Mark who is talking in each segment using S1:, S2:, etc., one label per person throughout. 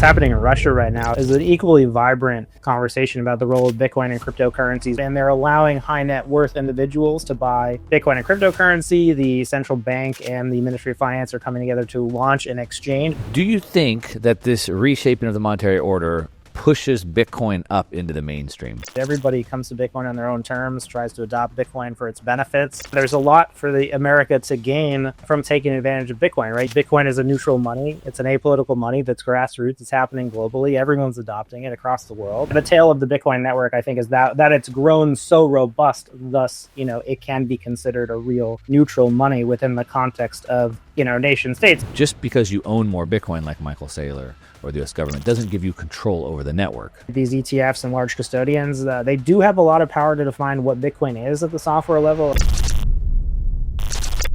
S1: happening in Russia right now is an equally vibrant conversation about the role of Bitcoin and cryptocurrencies. And they're allowing high net worth individuals to buy Bitcoin and cryptocurrency. The central bank and the Ministry of Finance are coming together to launch an exchange.
S2: Do you think that this reshaping of the monetary order pushes Bitcoin up into the mainstream?
S1: Everybody comes to Bitcoin on their own terms, tries to adopt Bitcoin for its benefits. There's a lot for the America to gain from taking advantage of Bitcoin, right? Bitcoin is a neutral money. It's an apolitical money that's grassroots. It's happening globally. Everyone's adopting it across the world. The tale of the Bitcoin network, I think, is that it's grown so robust, thus, it can be considered a real neutral money within the context of, nation states.
S2: Just because you own more Bitcoin, like Michael Saylor or the US government, doesn't give you control over the network.
S1: These ETFs and large custodians, they do have a lot of power to define what Bitcoin is at the software level.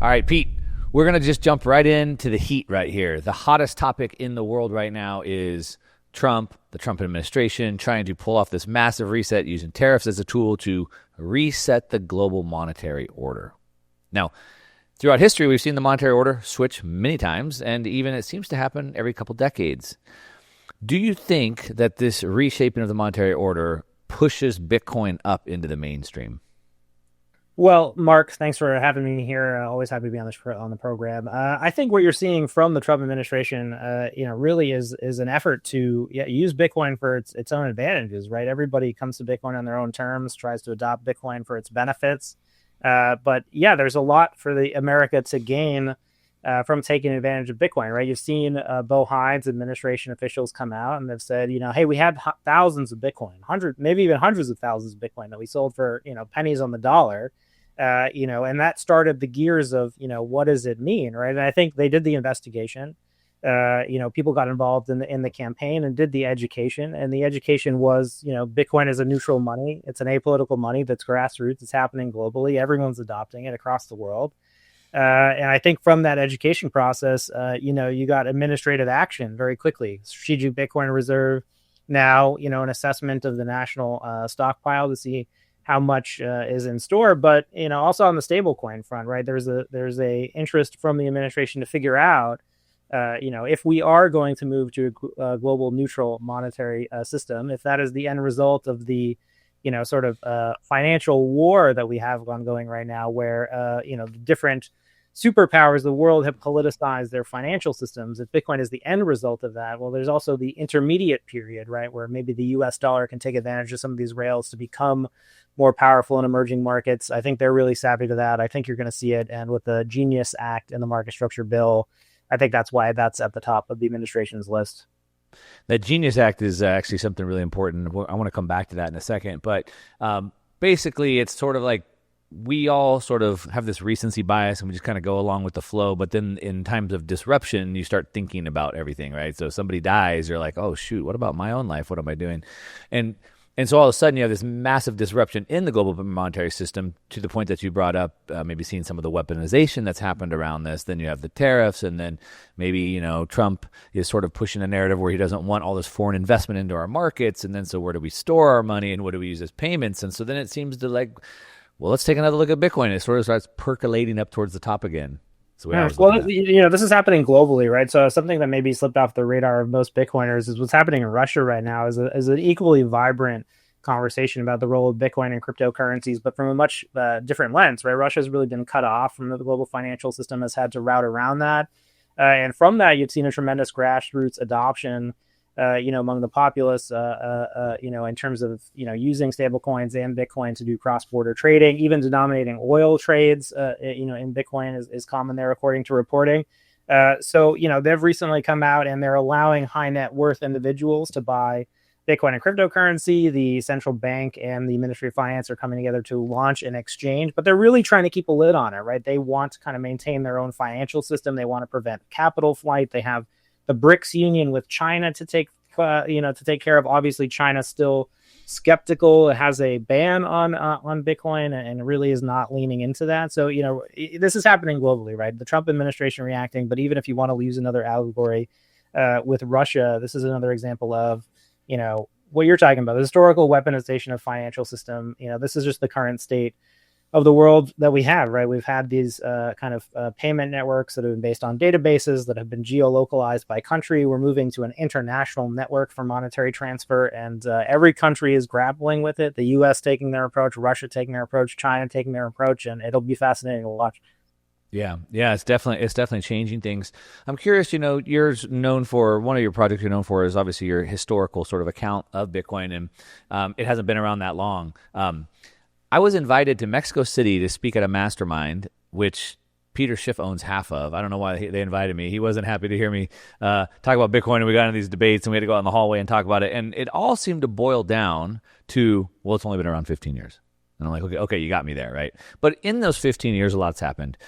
S2: All right, Pete, we're going to just jump right into the heat right here. The hottest topic in the world right now is Trump, the Trump administration, trying to pull off this massive reset using tariffs as a tool to reset the global monetary order. Now, throughout history, we've seen the monetary order switch many times, and even it seems to happen every couple decades. Do you think that this reshaping of the monetary order pushes Bitcoin up into the mainstream?
S1: Well, Mark, thanks for having me here. Always happy to be on the program. I think what you're seeing from the Trump administration, really is an effort to use Bitcoin for its own advantages, right? Everybody comes to Bitcoin on their own terms, tries to adopt Bitcoin for its benefits. But there's a lot for the America to gain from taking advantage of Bitcoin, right? You've seen Bo Hines administration officials come out and they've said, hey, we had thousands of Bitcoin, maybe even hundreds of thousands of Bitcoin that we sold for, pennies on the dollar, and that started the gears of, what does it mean, right? And I think they did the investigation. People got involved in the campaign and did the education, and the education was, Bitcoin is a neutral money. It's an apolitical money that's grassroots. It's happening globally. Everyone's adopting it across the world. And I think from that education process, you got administrative action very quickly. Strategic Bitcoin Reserve, now, an assessment of the national stockpile to see how much is in store, but, also on the stablecoin front, right? There's a interest from the administration to figure out, if we are going to move to a global neutral monetary system, if that is the end result of the, financial war that we have ongoing right now, where, the different superpowers of the world have politicized their financial systems. If Bitcoin is the end result of that, well, there's also the intermediate period, right, where maybe the US dollar can take advantage of some of these rails to become more powerful in emerging markets. I think they're really savvy to that. I think you're going to see it. And with the Genius Act and the market structure bill, I think that's why that's at the top of the administration's list.
S2: That Genius Act is actually something really important. I want to come back to that in a second. But basically, it's sort of like we all sort of have this recency bias and we just kind of go along with the flow. But then in times of disruption, you start thinking about everything, right? So somebody dies, you're like, oh, shoot, what about my own life? What am I doing? And so all of a sudden you have this massive disruption in the global monetary system to the point that you brought up, maybe seeing some of the weaponization that's happened around this. Then you have the tariffs, and then maybe, Trump is sort of pushing a narrative where he doesn't want all this foreign investment into our markets. And then so where do we store our money and what do we use as payments? And so then it seems to let's take another look at Bitcoin. It sort of starts percolating up towards the top again.
S1: This is happening globally, right? So something that maybe slipped off the radar of most Bitcoiners is what's happening in Russia right now is an equally vibrant conversation about the role of Bitcoin and cryptocurrencies, but from a much different lens, right? Russia has really been cut off from the global financial system, has had to route around that. And from that, you've seen a tremendous grassroots adoption, among the populace, in terms of, using stablecoins and Bitcoin to do cross-border trading, even denominating oil trades, in Bitcoin is common there, according to reporting. So they've recently come out and they're allowing high net worth individuals to buy Bitcoin and cryptocurrency. The central bank and the Ministry of Finance are coming together to launch an exchange, but they're really trying to keep a lid on it, right? They want to kind of maintain their own financial system. They want to prevent capital flight. They have the BRICS union with China to take care of. Obviously, China's still skeptical. It has a ban on Bitcoin and really is not leaning into that. So, this is happening globally, right? The Trump administration reacting, but even if you want to use another allegory with Russia, this is another example of, what you're talking about, the historical weaponization of financial system. This is just the current state of the world that we have, right? We've had these kind of payment networks that have been based on databases that have been geolocalized by country. We're moving to an international network for monetary transfer, and every country is grappling with it. The U.S. taking their approach, Russia taking their approach, China taking their approach, and it'll be fascinating to watch.
S2: Yeah, it's definitely changing things. I'm curious, you're known for one of your projects you're known for is obviously your historical sort of account of Bitcoin, and it hasn't been around that long. I was invited to Mexico City to speak at a mastermind, which Peter Schiff owns half of. I don't know why they invited me. He wasn't happy to hear me talk about Bitcoin, and we got into these debates, and we had to go out in the hallway and talk about it. And it all seemed to boil down to, well, it's only been around 15 years. And I'm like, okay, you got me there, right? But in those 15 years, a lot's happened.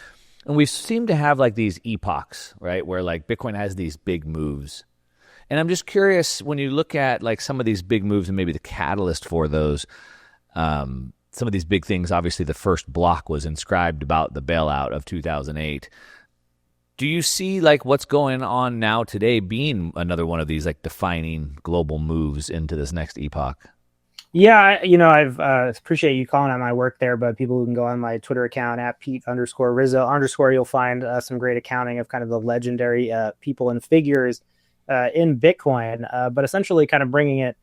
S2: And we seem to have like these epochs, right, where like Bitcoin has these big moves. And I'm just curious, when you look at like some of these big moves and maybe the catalyst for those, some of these big things, obviously the first block was inscribed about the bailout of 2008. Do you see like what's going on now today being another one of these like defining global moves into this next epoch?
S1: Yeah, I've appreciate you calling out my work there, but people who can go on my Twitter account at Pete_Rizzo_, you'll find some great accounting of kind of the legendary people and figures in Bitcoin, but essentially kind of bringing it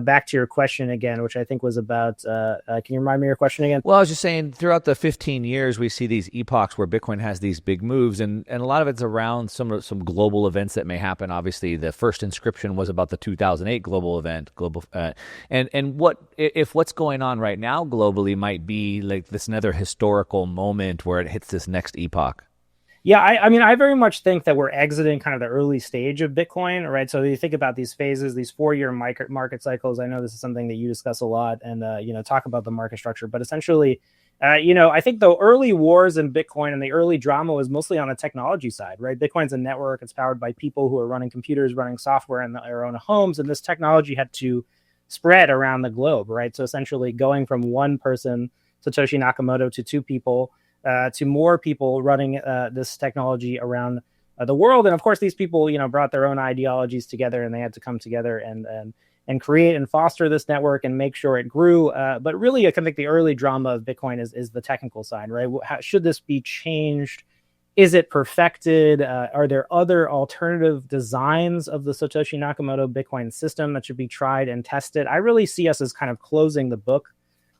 S1: back to your question again, which I think was about, can you remind me your question again?
S2: Well, I was just saying, throughout the 15 years, we see these epochs where Bitcoin has these big moves, and a lot of it's around some global events that may happen. Obviously, the first inscription was about the 2008 global event, and what if what's going on right now globally might be like this another historical moment where it hits this next epoch.
S1: Yeah, I mean, I very much think that we're exiting kind of the early stage of Bitcoin, right? So you think about these phases, these 4-year market cycles. I know this is something that you discuss a lot, and talk about the market structure. But essentially, I think the early wars in Bitcoin and the early drama was mostly on the technology side, right? Bitcoin's a network; it's powered by people who are running computers, running software in their own homes, and this technology had to spread around the globe, right? So essentially, going from one person, Satoshi Nakamoto, to two people. To more people running this technology around the world, and of course, these people, brought their own ideologies together, and they had to come together and create and foster this network and make sure it grew. But really, I think the early drama of Bitcoin is the technical side, right? How, should this be changed? Is it perfected? Are there other alternative designs of the Satoshi Nakamoto Bitcoin system that should be tried and tested? I really see us as kind of closing the book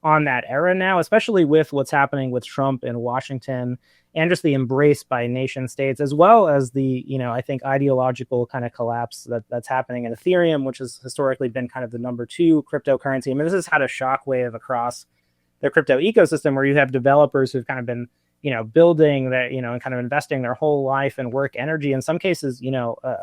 S1: on that era now, especially with what's happening with Trump in Washington and just the embrace by nation states, as well as the, I think ideological kind of collapse that's happening in Ethereum, which has historically been kind of the number 2 cryptocurrency. I mean, this has had a shockwave across the crypto ecosystem where you have developers who've kind of been, building that, and kind of investing their whole life and work energy. In some cases,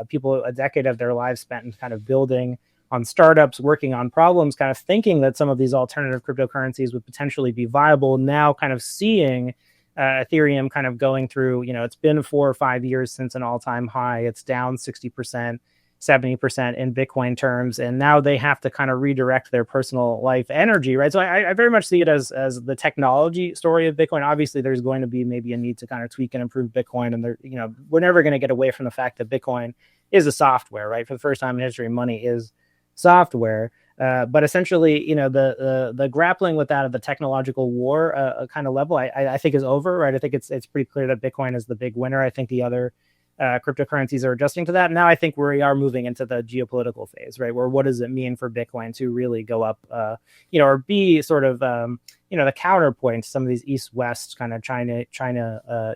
S1: people a decade of their lives spent in kind of building on startups, working on problems, kind of thinking that some of these alternative cryptocurrencies would potentially be viable. Now kind of seeing Ethereum kind of going through, it's been 4 or 5 years since an all-time high. It's down 60%, 70% in Bitcoin terms. And now they have to kind of redirect their personal life energy, right? So I very much see it as the technology story of Bitcoin. Obviously, there's going to be maybe a need to kind of tweak and improve Bitcoin. And we're never going to get away from the fact that Bitcoin is a software, right? For the first time in history, money is software, but essentially, the grappling with that of the technological war kind of level, I think is over, right? I think it's pretty clear that Bitcoin is the big winner. I think the other cryptocurrencies are adjusting to that. Now I think we are moving into the geopolitical phase, right? Where what does it mean for Bitcoin to really go up, or be sort of, the counterpoint to some of these East-West kind of China,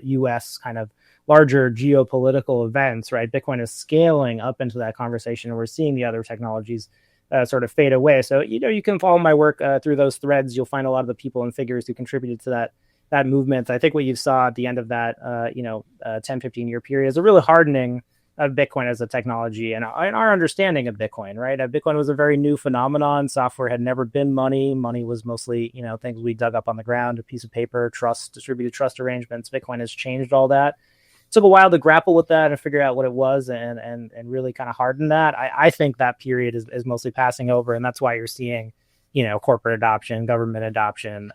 S1: US kind of larger geopolitical events, right? Bitcoin is scaling up into that conversation, and we're seeing the other technologies sort of fade away. So, you can follow my work through those threads. You'll find a lot of the people and figures who contributed to that movement. I think what you saw at the end of that, 10, 15-year period is a really hardening of Bitcoin as a technology and our understanding of Bitcoin, right? Bitcoin was a very new phenomenon. Software had never been money. Money was mostly, things we dug up on the ground, a piece of paper, distributed trust arrangements. Bitcoin has changed all that. Took a while to grapple with that and figure out what it was and really kind of harden that. I think that period is mostly passing over, and that's why you're seeing, corporate adoption, government adoption.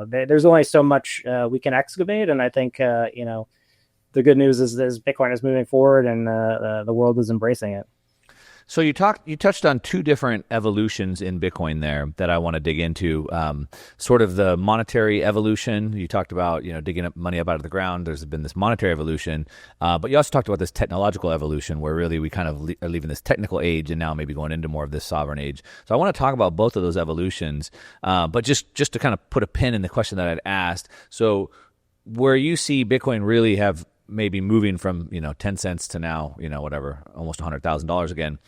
S1: There's only so much we can excavate, and I think, the good news is Bitcoin is moving forward and the world is embracing it.
S2: So you touched on two different evolutions in Bitcoin there that I want to dig into. Sort of the monetary evolution. You talked about digging up money up out of the ground. There's been this monetary evolution, but you also talked about this technological evolution, where really we kind of are leaving this technical age and now maybe going into more of this sovereign age. So I want to talk about both of those evolutions, but just to kind of put a pin in the question that I'd asked. So where you see Bitcoin really have maybe moving from 10 cents to now whatever, almost $100,000 again.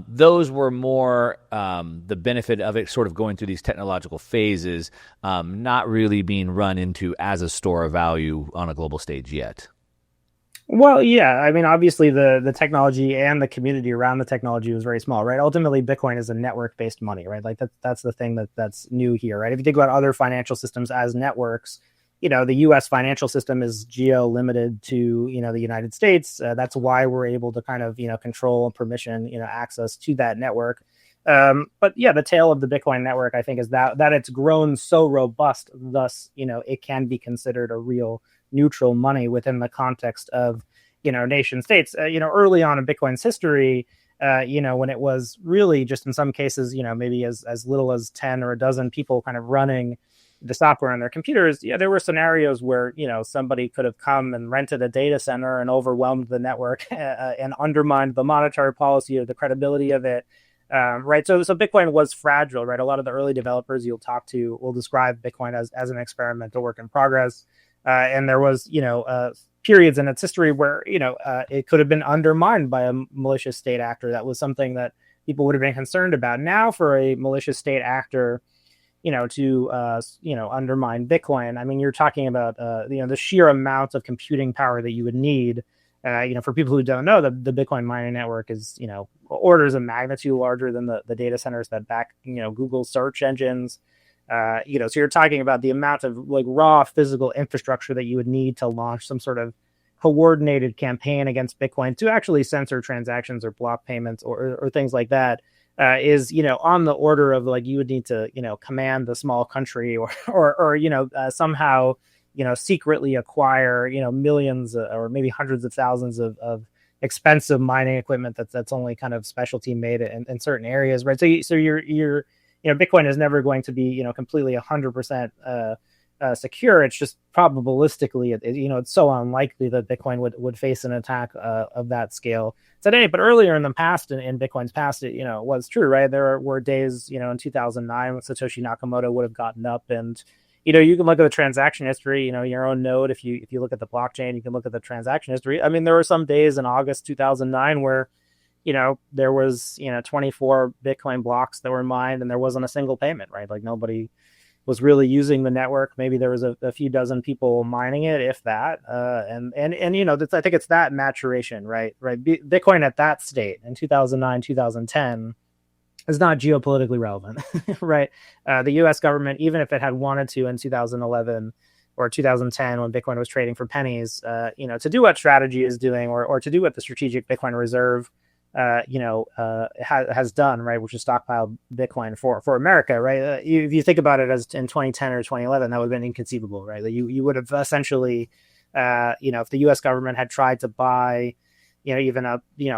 S2: Those were more the benefit of it sort of going through these technological phases, not really being run into as a store of value on a global stage yet.
S1: Well, yeah, I mean, obviously the technology and the community around the technology was very small, right? Ultimately, Bitcoin is a network-based money, right? Like that's the thing that's new here, right? If you think about other financial systems as networks, the U.S. financial system is geo-limited to, the United States. That's why we're able to kind of, control and permission, access to that network. But yeah, the tail of the Bitcoin network, I think, is that it's grown so robust, thus, it can be considered a real neutral money within the context of, nation states. Early on in Bitcoin's history, when it was really just in some cases, maybe as little as 10 or a dozen people kind of running the software on their computers, there were scenarios where, somebody could have come and rented a data center and overwhelmed the network and undermined the monetary policy or the credibility of it. Right. So Bitcoin was fragile, right? A lot of the early developers you'll talk to will describe Bitcoin as an experimental work in progress. And there was, periods in its history where, it could have been undermined by a malicious state actor. That was something that people would have been concerned about. Now, for a malicious state actor, to undermine Bitcoin, I mean, you're talking about the sheer amount of computing power that you would need. For people who don't know, the Bitcoin mining network is orders of magnitude larger than the data centers that back Google search engines. So you're talking about the amount of like raw physical infrastructure that you would need to launch some sort of coordinated campaign against Bitcoin to actually censor transactions or block payments or things like that. Is on the order of like you would need to command the small country or somehow secretly acquire millions or maybe hundreds of thousands of expensive mining equipment that's only kind of specialty made in certain areas, right? So you're Bitcoin is never going to be completely 100% secure. It's just probabilistically it's so unlikely that Bitcoin would face an attack of that scale today. But earlier in the past, in Bitcoin's past, it was true, right? There were days in 2009 when Satoshi Nakamoto would have gotten up, and you can look at the transaction history, your own node. If you look at the blockchain, you can look at the transaction history. I mean, there were some days in August 2009 where there was 24 Bitcoin blocks that were mined and there wasn't a single payment, right? Like nobody was really using the network. Maybe there was a few dozen people mining it, if that. And I think it's that maturation, right? Bitcoin at that state in 2009, 2010 is not geopolitically relevant, right? The U.S. government, even if it had wanted to in 2011 or 2010 when Bitcoin was trading for pennies, to do what Strategy is doing or to do what the Strategic Bitcoin Reserve has done, right, which is stockpile Bitcoin for America, right? If you think about it as in 2010 or 2011, that would have been inconceivable, right? Like you would have essentially, if the U.S. government had tried to buy, even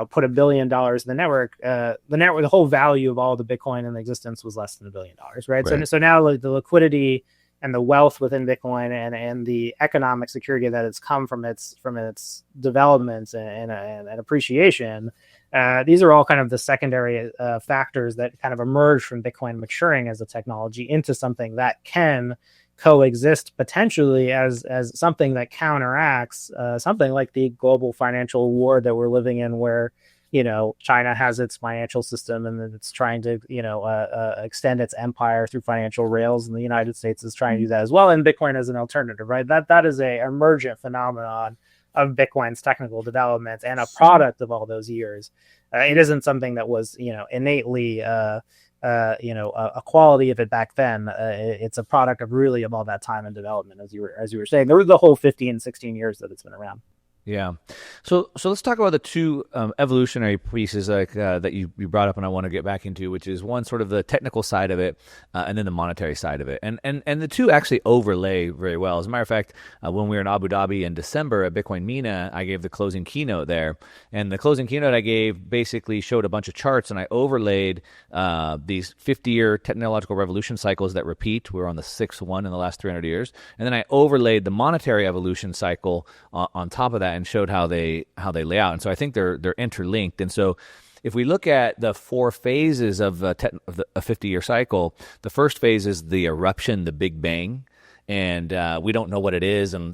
S1: put $1 billion in the network, the whole value of all the Bitcoin in existence was less than $1 billion, right? So now like, the liquidity and the wealth within Bitcoin and the economic security that has come from its developments and appreciation. These are all kind of the secondary factors that kind of emerge from Bitcoin maturing as a technology into something that can coexist potentially as something that counteracts something like the global financial war that we're living in, where China has its financial system and then it's trying to extend its empire through financial rails, and the United States is trying to do that as well, and Bitcoin is an alternative, right? That is a emergent phenomenon of Bitcoin's technical development and a product of all those years. It isn't something that was innately a quality of it back then. It's a product of all that time and development, as you were saying. There was the whole 15, 16 years that it's been around.
S2: Yeah. So let's talk about the two evolutionary pieces that you brought up, and I want to get back into, which is one sort of the technical side of it, and then the monetary side of it, and the two actually overlay very well. As a matter of fact, when we were in Abu Dhabi in December at Bitcoin Mina, I gave the closing keynote there, and the closing keynote I gave basically showed a bunch of charts, and I overlaid these 50-year technological revolution cycles that repeat. We were on the sixth one in the last 300 years, and then I overlaid the monetary evolution cycle on top of that, and showed how they lay out. And so I think they're interlinked. And so if we look at the four phases of a 50-year cycle, the first phase is the eruption, the Big Bang. And we don't know what it is, and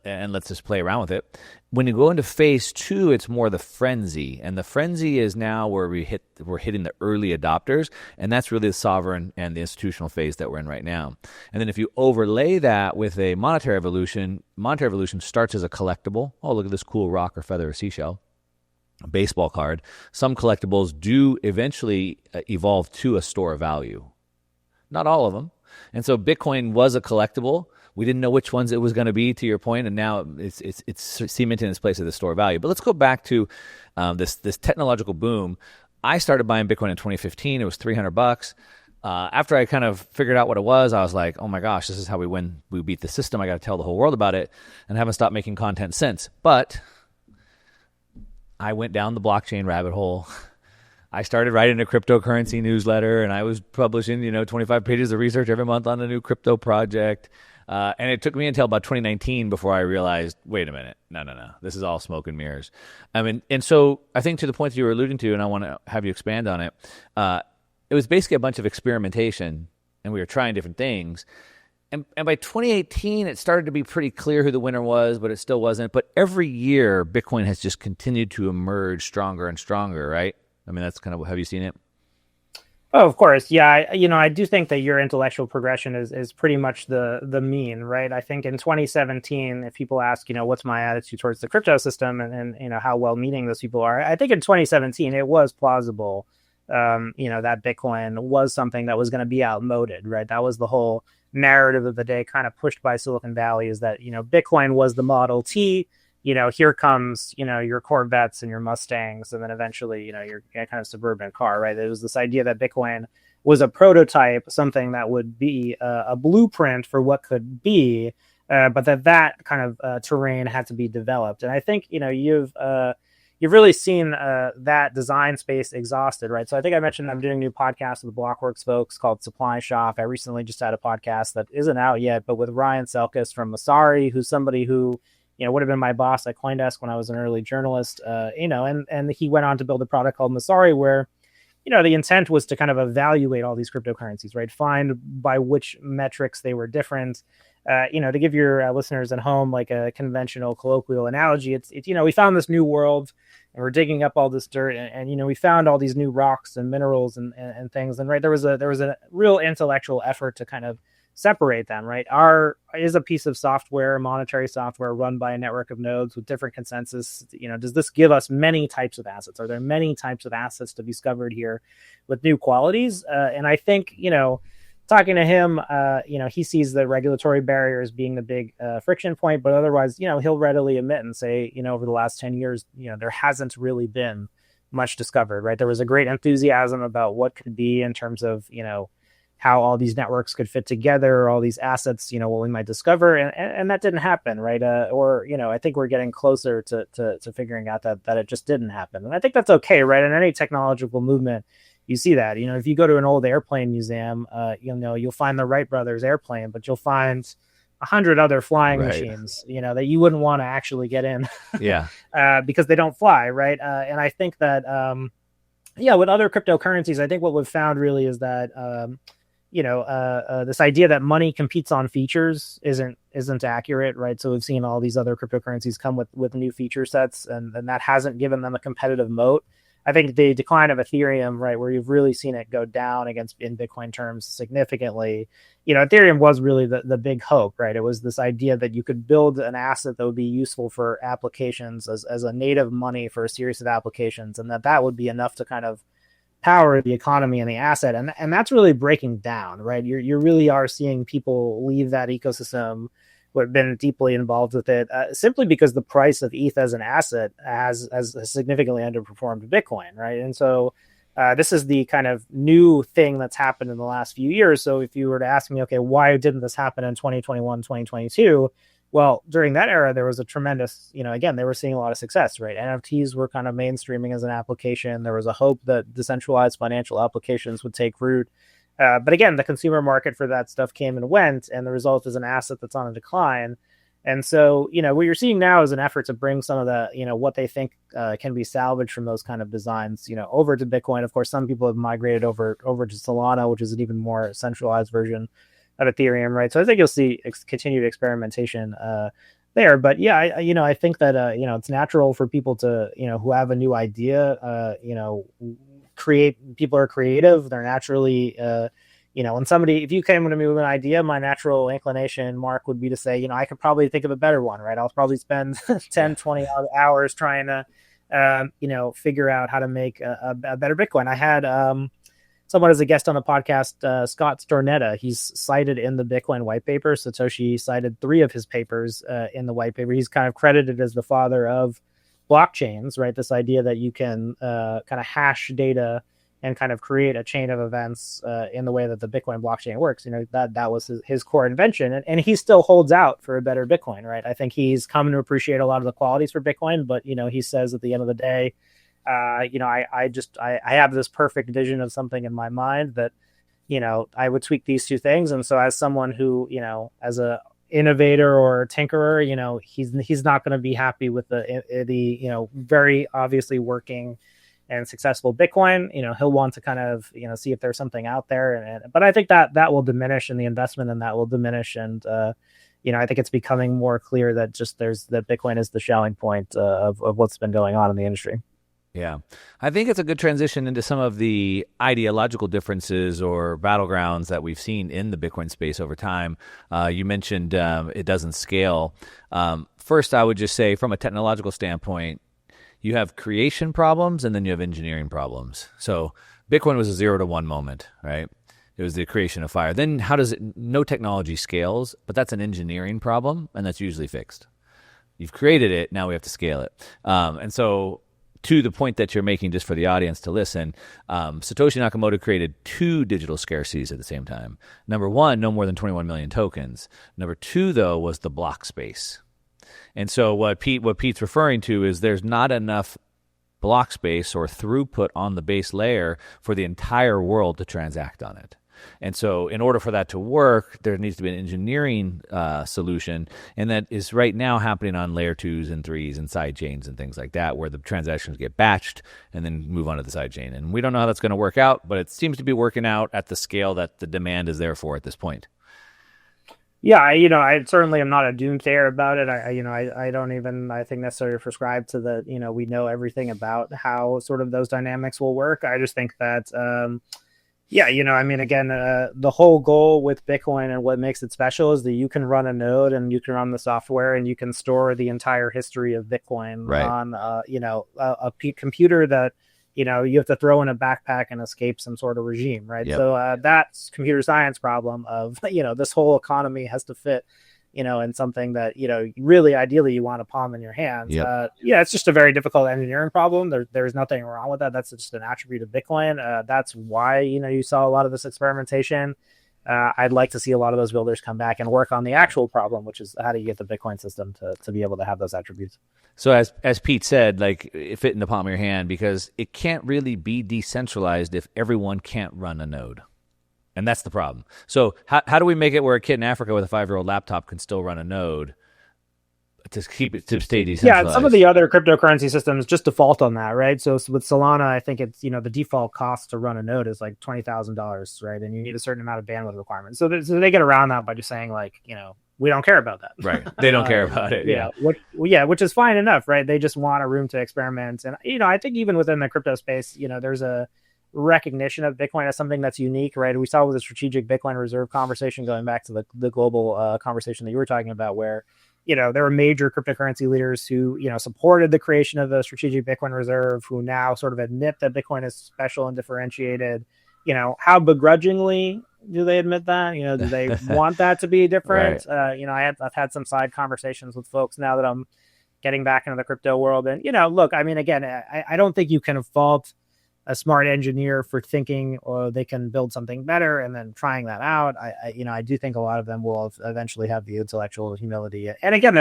S2: let's just play around with it. When you go into phase two, it's more the frenzy, and the frenzy is now where we're hitting the early adopters, and that's really the sovereign and the institutional phase that we're in right now. And then if you overlay that with a monetary evolution starts as a collectible. Oh, look at this cool rock or feather or seashell. A baseball card. Some collectibles do eventually evolve to a store of value. Not all of them. And so Bitcoin was a collectible. We didn't know which ones it was going to be, to your point, and now it's cemented in its place as a store of value. But let's go back to this technological boom. I started buying Bitcoin in 2015. It was $300. After I kind of figured out what it was, I was like, oh my gosh, this is how we beat the system. I got to tell the whole world about it, and haven't stopped making content since. But I went down the blockchain rabbit hole. I started writing a cryptocurrency newsletter, and I was publishing, 25 pages of research every month on a new crypto project. And it took me until about 2019 before I realized, wait a minute, no, this is all smoke and mirrors. I mean, and so I think to the point that you were alluding to, and I want to have you expand on it, it was basically a bunch of experimentation, and we were trying different things. And by 2018, it started to be pretty clear who the winner was, but it still wasn't. But every year, Bitcoin has just continued to emerge stronger and stronger, right? I mean, that's kind of, have you seen it?
S1: Oh, of course. Yeah. I do think that your intellectual progression is pretty much the mean, right? I think in 2017, if people ask, what's my attitude towards the crypto system and how well meaning those people are, I think in 2017, it was plausible, that Bitcoin was something that was going to be outmoded, right? That was the whole narrative of the day, kind of pushed by Silicon Valley, is that, Bitcoin was the Model T. Here comes, your Corvettes and your Mustangs, and then eventually, your kind of suburban car, right? It was this idea that Bitcoin was a prototype, something that would be a blueprint for what could be, but that kind of terrain had to be developed. And I think, you've really seen that design space exhausted, right? So I think I mentioned I'm doing a new podcast with the Blockworks folks called Supply Shop. I recently just had a podcast that isn't out yet, but with Ryan Selkis from Messari, who's somebody who would have been my boss at CoinDesk when I was an early journalist, and he went on to build a product called Messari, where, the intent was to kind of evaluate all these cryptocurrencies, right? Find by which metrics they were different. To give your listeners at home like a conventional colloquial analogy, it's we found this new world and we're digging up all this dirt, and we found all these new rocks and minerals and things, and right there was a real intellectual effort to kind of separate them, right? Is a piece of software, monetary software, run by a network of nodes with different consensus. Does this give us many types of assets? Are there many types of assets to be discovered here with new qualities? And I think, talking to him, he sees the regulatory barriers being the big friction point, but otherwise, he'll readily admit and say, over the last 10 years, there hasn't really been much discovered, right? There was a great enthusiasm about what could be in terms of, how all these networks could fit together, all these assets, what we might discover. And that didn't happen, right? I think we're getting closer to figuring out that it just didn't happen. And I think that's okay, right? In any technological movement, you see that. If you go to an old airplane museum, you'll find the Wright brothers airplane, but you'll find 100 other flying machines, that you wouldn't want to actually get in.
S2: Yeah.
S1: Because they don't fly, right? And I think that, with other cryptocurrencies, I think what we've found really is that, this idea that money competes on features isn't accurate, right? So we've seen all these other cryptocurrencies come with new feature sets, and that hasn't given them a competitive moat. I think the decline of Ethereum, right, where you've really seen it go down in Bitcoin terms significantly, Ethereum was really the big hope, right? It was this idea that you could build an asset that would be useful for applications as a native money for a series of applications, and that would be enough to kind of power the economy and the asset, and that's really breaking down, right? You really are seeing people leave that ecosystem who have been deeply involved with it, simply because the price of ETH as an asset has significantly underperformed Bitcoin, right? And so this is the kind of new thing that's happened in the last few years. So if you were to ask me, okay, why didn't this happen in 2021, 2022? Well, during that era, there was a tremendous, again, they were seeing a lot of success, right? NFTs were kind of mainstreaming as an application. There was a hope that decentralized financial applications would take root. But again, the consumer market for that stuff came and went, and the result is an asset that's on a decline. And so, what you're seeing now is an effort to bring some of the, what they think can be salvaged from those kind of designs, over to Bitcoin. Of course, some people have migrated over to Solana, which is an even more centralized version of Ethereum, right? So I think you'll see continued experimentation there. But yeah, I think that it's natural for people to, who have a new idea, create. People are creative. They're naturally if you came to me with an idea, my natural inclination, Mark, would be to say, I could probably think of a better one, right? I'll probably spend 10, 20 hours trying to, figure out how to make a better Bitcoin. I had someone as a guest on a podcast, Scott Stornetta. He's cited in the Bitcoin white paper. Satoshi cited 3 of his papers in the white paper. He's kind of credited as the father of blockchains, right? This idea that you can kind of hash data and kind of create a chain of events in the way that the Bitcoin blockchain works. That was his core invention. And he still holds out for a better Bitcoin, right? I think he's come to appreciate a lot of the qualities for Bitcoin, but, he says at the end of the day, I have this perfect vision of something in my mind that, I would tweak these 2 things. And so as someone who, as a innovator or tinkerer, he's not going to be happy with the very obviously working and successful Bitcoin. He'll want to kind of, see if there's something out there. But I think that will diminish, and the investment in that will diminish. And, I think it's becoming more clear that that Bitcoin is the Schelling point of what's been going on in the industry.
S2: Yeah. I think it's a good transition into some of the ideological differences or battlegrounds that we've seen in the Bitcoin space over time. You mentioned it doesn't scale. First, I would just say from a technological standpoint, you have creation problems and then you have engineering problems. So Bitcoin was a 0 to 1 moment, right? It was the creation of fire. Then no technology scales, but that's an engineering problem, and that's usually fixed. You've created it, now we have to scale it. And so to the point that you're making, just for the audience to listen, Satoshi Nakamoto created 2 digital scarcities at the same time. Number 1, no more than 21 million tokens. Number 2, though, was the block space. And so what Pete's referring to is there's not enough block space or throughput on the base layer for the entire world to transact on it. And so in order for that to work, there needs to be an engineering solution, and that is right now happening on layer 2s and 3s and side chains and things like that, where the transactions get batched and then move on to the side chain. And we don't know how that's going to work out, but it seems to be working out at the scale that the demand is there for at this point.
S1: Yeah, I certainly am not a doomsayer about it. I don't even, I think, necessarily prescribe to the, we know everything about how sort of those dynamics will work. I just think that, again, the whole goal with Bitcoin and what makes it special is that you can run a node and you can run the software and you can store the entire history of Bitcoin on, a computer that, you have to throw in a backpack and escape some sort of regime, right? Yep. So that's computer science problem of, this whole economy has to fit, in something that, really ideally you want a palm in your hands. Yep. It's just a very difficult engineering problem. There's nothing wrong with that. That's just an attribute of Bitcoin. That's why, you saw a lot of this experimentation. I'd like to see a lot of those builders come back and work on the actual problem, which is how do you get the Bitcoin system to be able to have those attributes.
S2: So as Pete said, like, it fit in the palm of your hand, because it can't really be decentralized if everyone can't run a node. And that's the problem. So how do we make it where a kid in Africa with a 5-year-old laptop can still run a node to keep it to stay decentralized?
S1: Yeah, some of the other cryptocurrency systems just default on that, right? So with Solana, I think it's, the default cost to run a node is like $20,000, right? And you need a certain amount of bandwidth requirements. So they get around that by just saying, like, we don't care about that.
S2: Right. They don't care about it.
S1: Yeah. Which is fine enough, right? They just want a room to experiment. And, I think even within the crypto space, there's a recognition of Bitcoin as something that's unique, right? We saw with the strategic Bitcoin reserve conversation, going back to the global conversation that you were talking about, where, there were major cryptocurrency leaders who, supported the creation of the strategic Bitcoin reserve, who now sort of admit that Bitcoin is special and differentiated. How begrudgingly Do they admit that? Do they want that to be
S2: Right.
S1: different? I've had some side conversations with folks now that I'm getting back into the crypto world. And, look, I mean, again, I don't think you can fault a smart engineer for thinking they can build something better and then trying that out. I do think a lot of them will eventually have the intellectual humility. And again,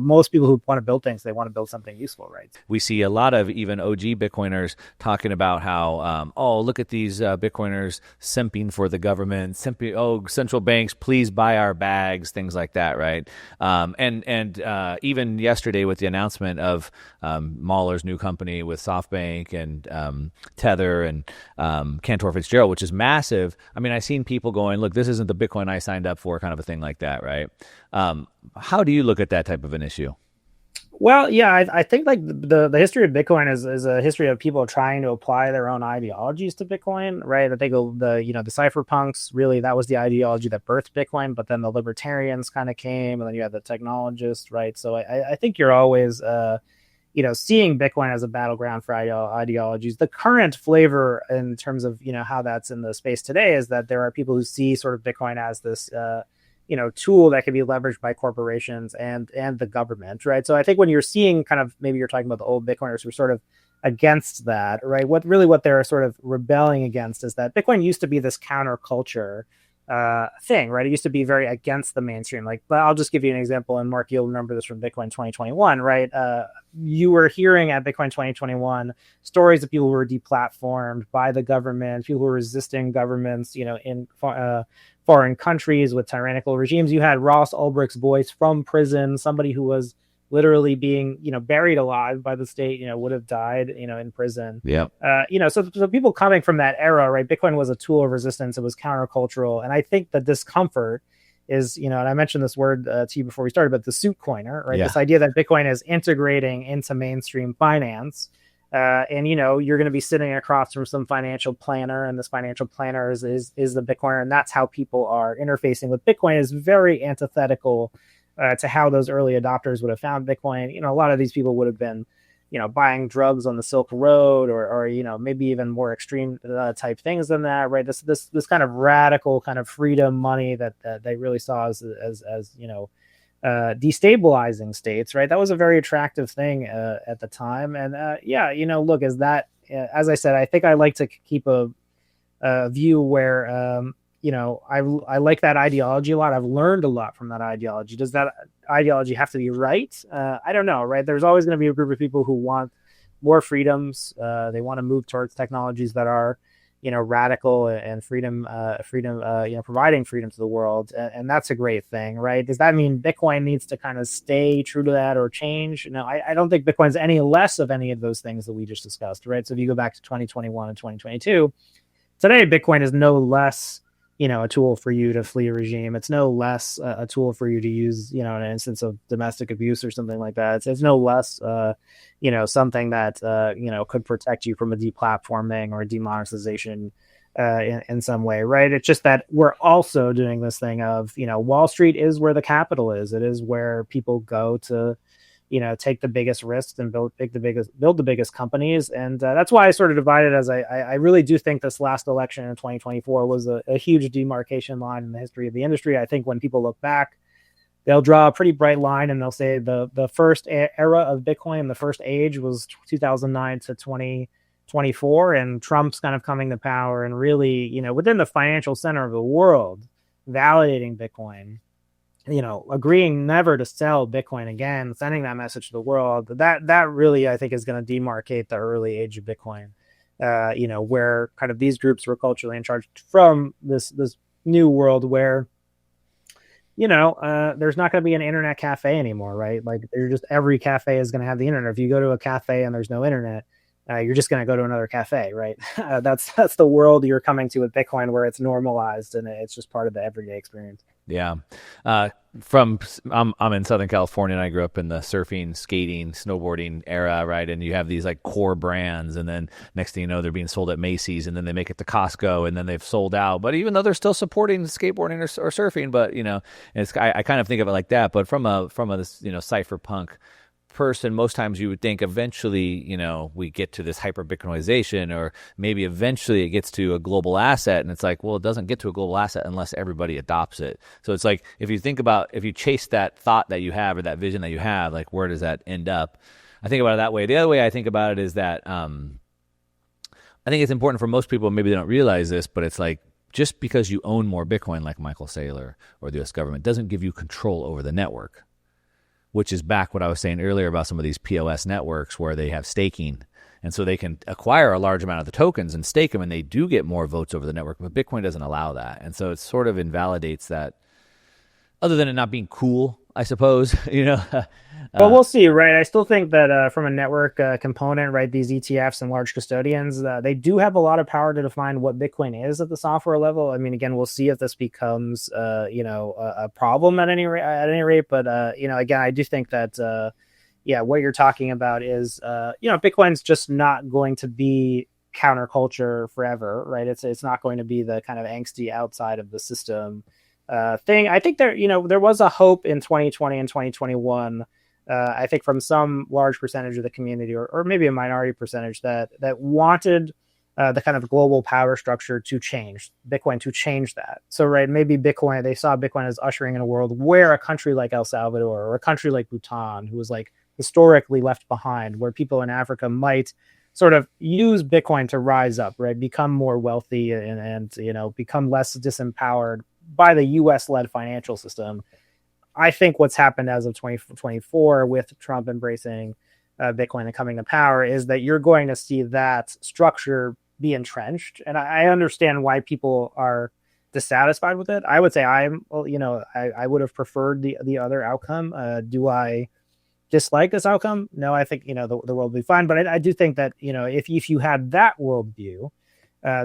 S1: most people who want to build things, they want to build something useful, right?
S2: We see a lot of even OG Bitcoiners talking about how, look at these Bitcoiners simping for the government, central banks, please buy our bags, things like that, right? And even yesterday with the announcement of Mahler's new company with SoftBank and Tether and Cantor Fitzgerald, which is massive. I mean, I've seen people going, look, this isn't the Bitcoin I signed up for, kind of a thing like that, right? How do you look at that type of an issue?
S1: Well, yeah, I think like the history of Bitcoin is a history of people trying to apply their own ideologies to Bitcoin, right? I think the cypherpunks, really, that was the ideology that birthed Bitcoin, but then the libertarians kind of came, and then you had the technologists, right? So I think you're always seeing Bitcoin as a battleground for ideologies. The current flavor in terms of how that's in the space today is that there are people who see sort of Bitcoin as this tool that can be leveraged by corporations and the government, right? So I think when you're seeing kind of, maybe you're talking about the old Bitcoiners who are sort of against that, right? What they're sort of rebelling against is that Bitcoin used to be this counterculture thing, right? It used to be very against the mainstream. Like, but I'll just give you an example, and Mark, you'll remember this from Bitcoin 2021, right? You were hearing at Bitcoin 2021 stories of people who were deplatformed by the government, people who were resisting governments, in foreign countries with tyrannical regimes. You had Ross Ulbricht's voice from prison, somebody who was literally being, buried alive by the state, would have died, in prison.
S2: Yeah.
S1: So people coming from that era, right? Bitcoin was a tool of resistance. It was countercultural. And I think the discomfort is, and I mentioned this word to you before we started, but the suit coiner, right? Yeah. This idea that Bitcoin is integrating into mainstream finance. And you're going to be sitting across from some financial planner, and this financial planner is the Bitcoiner, and that's how people are interfacing with Bitcoin. Is very antithetical to how those early adopters would have found Bitcoin. A lot of these people would have been, buying drugs on the Silk Road, or maybe even more extreme type things than that, right? This kind of radical kind of freedom money that they really saw as destabilizing states, right? That was a very attractive thing at the time. And look, as I said, I think I like to keep a view where I like that ideology a lot. I've learned a lot from that ideology. Does that ideology have to be right? I don't know, right? There's always going to be a group of people who want more freedoms. They want to move towards technologies that are radical and freedom, providing freedom to the world. And that's a great thing, right? Does that mean Bitcoin needs to kind of stay true to that or change? No, I don't think Bitcoin's any less of any of those things that we just discussed, right? So if you go back to 2021 and 2022, today, Bitcoin is no less, a tool for you to flee a regime. It's no less a tool for you to use, in an instance of domestic abuse or something like that. It's no less, something that, could protect you from a deplatforming or demonetization in some way, right? It's just that we're also doing this thing of, Wall Street is where the capital is. It is where people go to, take the biggest risks and build the biggest companies. And that's why I sort of divided, as I really do think this last election in 2024 was a huge demarcation line in the history of the industry. I think when people look back, they'll draw a pretty bright line and they'll say the first era of Bitcoin, the first age, was 2009 to 2024, and Trump's kind of coming to power and really, within the financial center of the world, validating Bitcoin, agreeing never to sell Bitcoin again, sending that message to the world. That really, I think, is going to demarcate the early age of Bitcoin, where kind of these groups were culturally in charge, from this new world where, there's not going to be an internet cafe anymore, right? Like, every cafe is going to have the internet. If you go to a cafe and there's no internet, you're just going to go to another cafe, right? That's the world you're coming to with Bitcoin, where it's normalized and it's just part of the everyday experience.
S2: Yeah. I'm in Southern California, and I grew up in the surfing, skating, snowboarding era, right? And you have these like core brands, and then next thing you know, they're being sold at Macy's, and then they make it to Costco, and then they've sold out. But even though they're still supporting skateboarding or surfing, but I kind of think of it like that. But from a cypherpunk person, most times you would think eventually, we get to this hyper Bitcoinization, or maybe eventually it gets to a global asset. And it's like, well, it doesn't get to a global asset unless everybody adopts it. So it's like, if you chase that thought that you have, or that vision that you have, like, where does that end up? I think about it that way. The other way I think about it is that I think it's important for most people, maybe they don't realize this, but it's like, just because you own more Bitcoin, like Michael Saylor or the US government, doesn't give you control over the network, which is back what I was saying earlier about some of these POS networks where they have staking. And so they can acquire a large amount of the tokens and stake them, and they do get more votes over the network, but Bitcoin doesn't allow that. And so it sort of invalidates that, other than it not being cool, I suppose,
S1: Well, we'll see, right? I still think that from a network component, right, these ETFs and large custodians, they do have a lot of power to define what Bitcoin is at the software level. I mean, again, we'll see if this becomes, a problem at any rate. But again, I do think that, what you're talking about is, Bitcoin's just not going to be counterculture forever, right? It's not going to be the kind of angsty outside of the system thing. I think there was a hope in 2020 and 2021. I think from some large percentage of the community, or maybe a minority percentage, that wanted the kind of global power structure to change, Bitcoin to change that. So, right, maybe Bitcoin, they saw Bitcoin as ushering in a world where a country like El Salvador or a country like Bhutan, who was like historically left behind, where people in Africa might sort of use Bitcoin to rise up, right, become more wealthy and become less disempowered by the US-led financial system. I think what's happened as of 2024 with Trump embracing Bitcoin and coming to power is that you're going to see that structure be entrenched. And I understand why people are dissatisfied with it. I would say I would have preferred the other outcome. Do I dislike this outcome? No, I think, the world will be fine. But I do think that, if you had that worldview,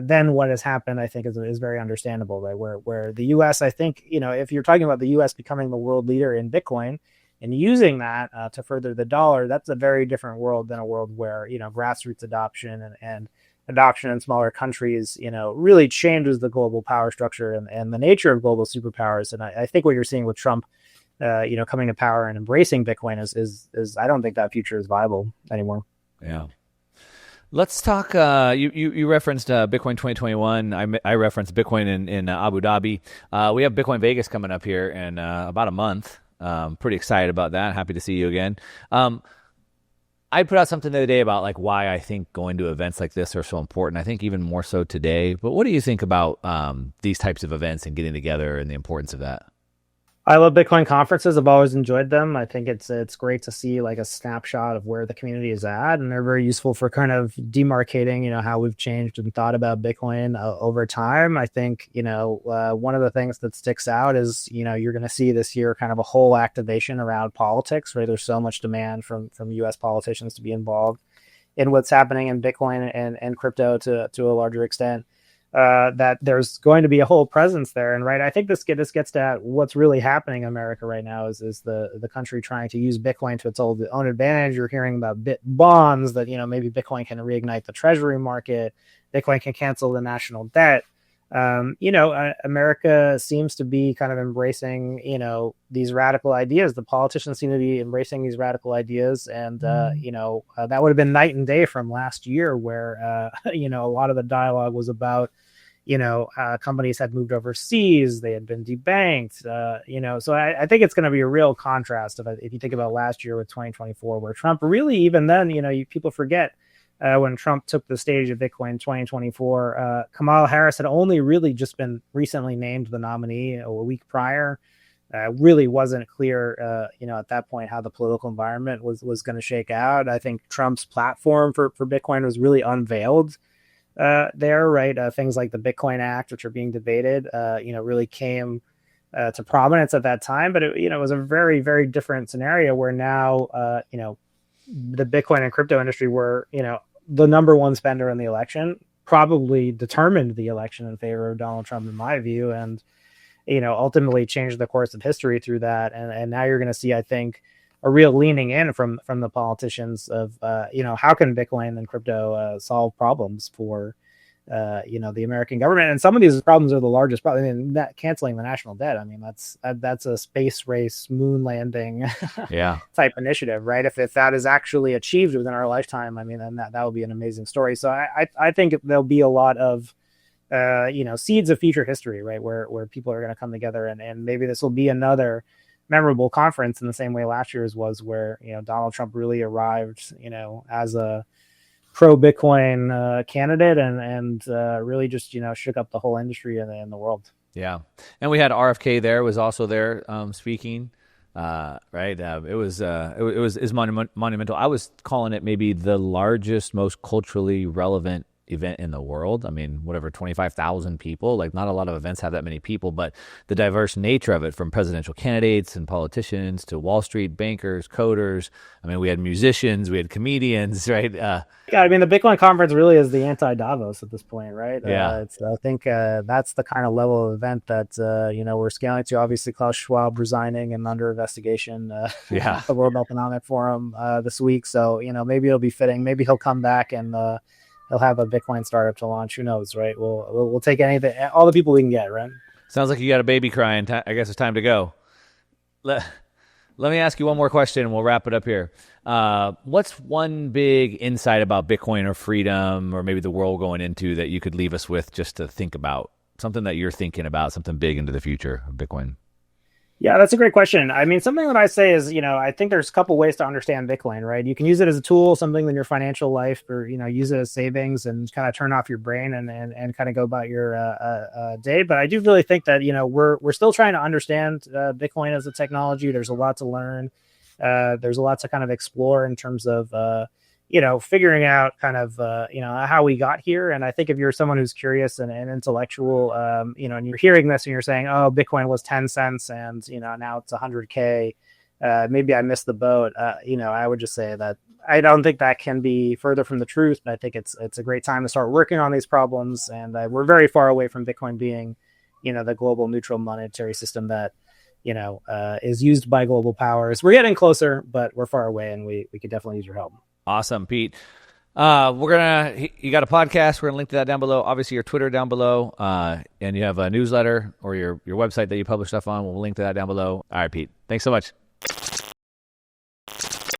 S1: then what has happened, I think, is very understandable, right? Where the U.S., I think, if you're talking about the U.S. becoming the world leader in Bitcoin and using that to further the dollar, that's a very different world than a world where, grassroots adoption and adoption in smaller countries, really changes the global power structure and the nature of global superpowers. And I think what you're seeing with Trump, coming to power and embracing Bitcoin is I don't think that future is viable anymore.
S2: Yeah. Let's talk. You referenced Bitcoin 2021. I referenced Bitcoin in Abu Dhabi. We have Bitcoin Vegas coming up here in about a month. Pretty excited about that. Happy to see you again. I put out something the other day about like why I think going to events like this are so important. I think even more so today. But what do you think about these types of events and getting together and the importance of that?
S1: I love Bitcoin conferences. I've always enjoyed them. I think it's great to see like a snapshot of where the community is at, and they're very useful for kind of demarcating, how we've changed and thought about Bitcoin over time. I think, one of the things that sticks out is, you're going to see this year kind of a whole activation around politics, right? There's so much demand from U.S. politicians to be involved in what's happening in Bitcoin and crypto to a larger extent. That there's going to be a whole presence there. And right, I think this gets to what's really happening in America right now is the country trying to use Bitcoin to its own advantage. You're hearing about bit bonds that, maybe Bitcoin can reignite the treasury market. Bitcoin can cancel the national debt. America seems to be kind of embracing, these radical ideas. The politicians seem to be embracing these radical ideas. And, that would have been night and day from last year where, a lot of the dialogue was about, companies had moved overseas, they had been debanked, so I think it's going to be a real contrast if you think about last year with 2024, where Trump really, even then, people forget, when Trump took the stage at Bitcoin 2024, Kamala Harris had only really just been recently named the nominee a week prior. Really wasn't clear, at that point how the political environment was going to shake out. I think Trump's platform for Bitcoin was really unveiled there, right? Things like the Bitcoin Act, which are being debated, really came to prominence at that time. But it was a very, very different scenario where now, the Bitcoin and crypto industry were, the number one spender in the election, probably determined the election in favor of Donald Trump, in my view, and ultimately changed the course of history through that. And now you're going to see, I think, a real leaning in from the politicians of how can Bitcoin and crypto solve problems for the American government. And some of these problems are the largest problem. I mean, canceling the national debt. I mean, that's a space race, moon landing type initiative, right? If that is actually achieved within our lifetime, I mean, then that would be an amazing story. So I think there'll be a lot of, seeds of future history, right? Where people are going to come together, and maybe this will be another memorable conference in the same way last year's was, where, Donald Trump really arrived, as a pro Bitcoin candidate, and really just shook up the whole industry in the world.
S2: Yeah, and we had RFK there, was also there speaking. Right, it was monumental. I was calling it maybe the largest, most culturally relevant event in the world. I mean, whatever, 25,000 people, like not a lot of events have that many people, but the diverse nature of it, from presidential candidates and politicians to Wall Street bankers, coders. I mean, we had musicians, we had comedians, right?
S1: Yeah, I mean, the Bitcoin conference really is the anti-Davos at this point, right?
S2: Yeah.
S1: I think that's the kind of level of event that, we're scaling to. Obviously, Klaus Schwab resigning and under investigation at the World Economic Forum this week. So, maybe it'll be fitting. Maybe he'll come back and he'll have a Bitcoin startup to launch. Who knows, right? We'll take anything, all the people we can get, right?
S2: Sounds like you got a baby crying. I guess it's time to go. Let me ask you one more question, and we'll wrap it up here. What's one big insight about Bitcoin or freedom, or maybe the world going into, that you could leave us with just to think about? Something that you're thinking about, something big into the future of Bitcoin.
S1: Yeah, that's a great question. I mean, something that I say is, I think there's a couple ways to understand Bitcoin, right? You can use it as a tool, something in your financial life, or, use it as savings and kind of turn off your brain and kind of go about your day. But I do really think that, we're still trying to understand Bitcoin as a technology. There's a lot to learn. There's a lot to kind of explore in terms of, figuring out kind of, how we got here. And I think if you're someone who's curious and intellectual, and you're hearing this and you're saying, oh, Bitcoin was 10 cents and, now it's 100K, maybe I missed the boat. I would just say that I don't think that can be further from the truth. But I think it's a great time to start working on these problems. And we're very far away from Bitcoin being, the global neutral monetary system that, is used by global powers. We're getting closer, but we're far away, and we could definitely use your help.
S2: Awesome, Pete. You got a podcast. We're gonna link to that down below. Obviously, your Twitter down below, and you have a newsletter or your website that you publish stuff on. We'll link to that down below. All right, Pete. Thanks so much.